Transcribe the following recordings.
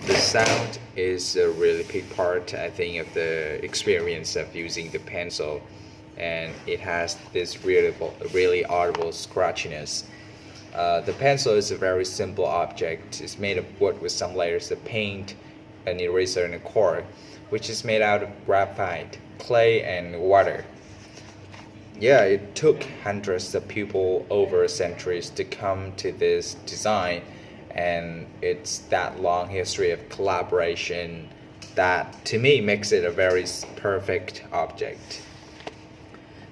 The sound is a really big part, I think, of the experience of using the pencil, and it has this really audible scratchiness. The pencil is a very simple object. It's made of wood with some layers of paint, an eraser, and a core, which is made out of graphite, clay, and water. Yeah, it took hundreds of people over centuries to come to this design, and it's that long history of collaboration that to me makes it a very perfect object.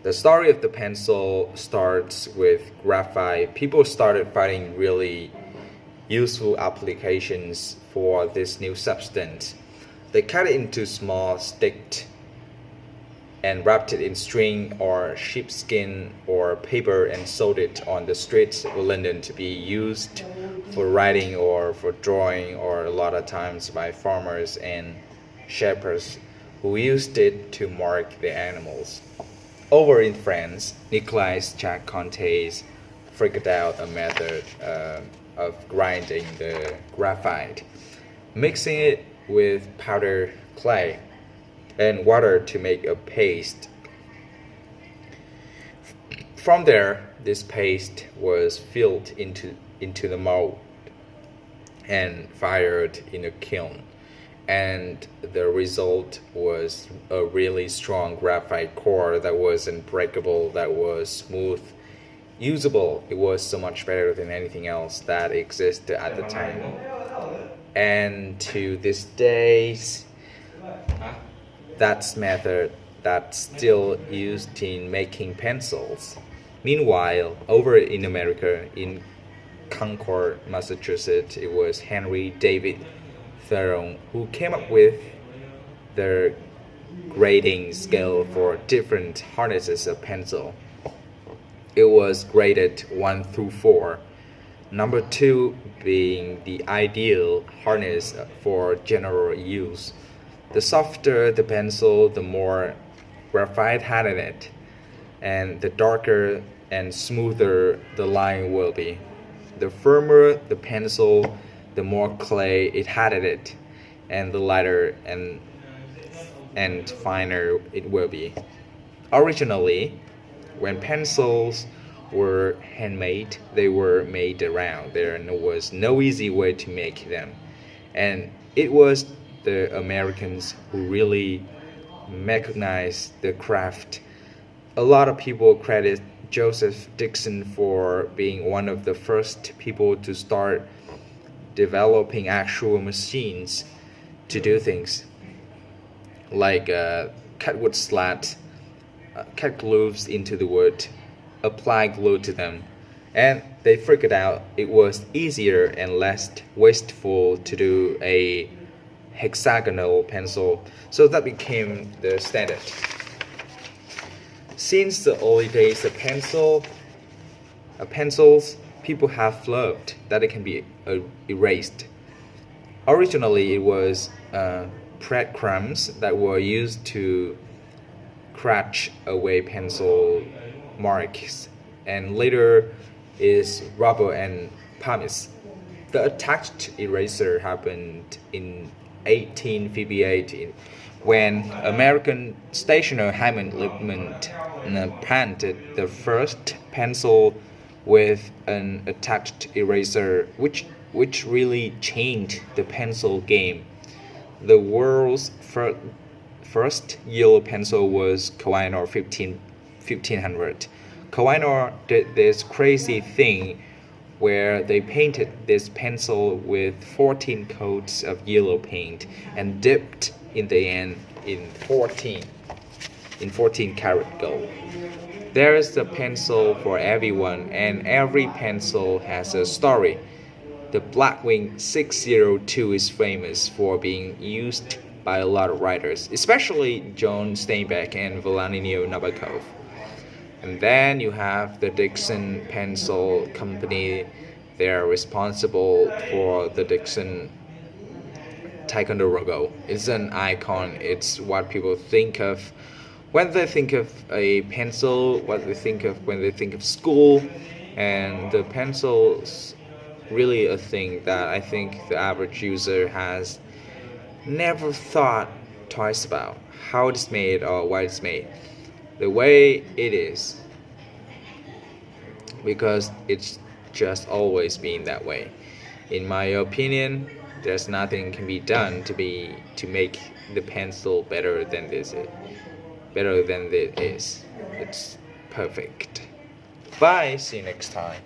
The story of the pencil starts with graphite. People started finding really useful applications for this new substance. They cut it into small sticks and wrapped it in string or sheepskin or paper and sold it on the streets of London to be used for writing or for drawing, or a lot of times by farmers and shepherds who used it to mark the animals. Over in France, Nicolas Charpentier figured out a method of grinding the graphite, mixing it with powdered clay and water to make a paste. From there, this paste was filled into the mold and fired in a kiln. And the result was a really strong graphite core that was unbreakable, that was smooth, usable. It was so much better than anything else that existed at the time. And to this day, that's method that's still used in making pencils. Meanwhile, over in America, in Concord, Massachusetts, it was Henry David Thoreau who came up with the grading scale for different hardnesses of pencil. It was graded 1 through 4, number 2 being the ideal hardness for general use. The softer the pencil, the more graphite had in it, and the darker and smoother the line will be. The firmer the pencil, the more clay it had in it, and the lighter and finer it will be. Originally, when pencils were handmade, they were made around. There was no easy way to make them, and it was the Americans who really mechanized the craft. A lot of people credit Joseph Dixon for being one of the first people to start developing actual machines to do things like cut wood slats, cut grooves into the wood, apply glue to them, and they figured out it was easier and less wasteful to do a hexagonal pencil, so that became the standard. Since the early days of pencils, people have loved that it can be erased. Originally, it was breadcrumbs that were used to scratch away pencil marks, and later is rubber and pumice. The attached eraser happened in 1858 when American stationer Hyman Lipman patented the first pencil with an attached eraser, which really changed the pencil game. The world's first yellow pencil was Koh-i-Noor 1500. Koh-i-Noor did this crazy thing where they painted this pencil with 14 coats of yellow paint and dipped in the end in 14 karat gold. There is a pencil for everyone, and every pencil has a story. The Blackwing 602 is famous for being used by a lot of writers, especially John Steinbeck and Vladimir Nabokov. And then you have the Dixon Pencil Company. They're responsible for the Dixon Ticonderoga. It's an icon. It's what people think of when they think of a pencil, what they think of when they think of school. And the pencils really a thing that I think the average user has never thought twice about how it's made or why it's made. The way it is, because it's just always been that way. In my opinion, there's nothing can be done to make the pencil better than it is. It's perfect. Bye. See you next time.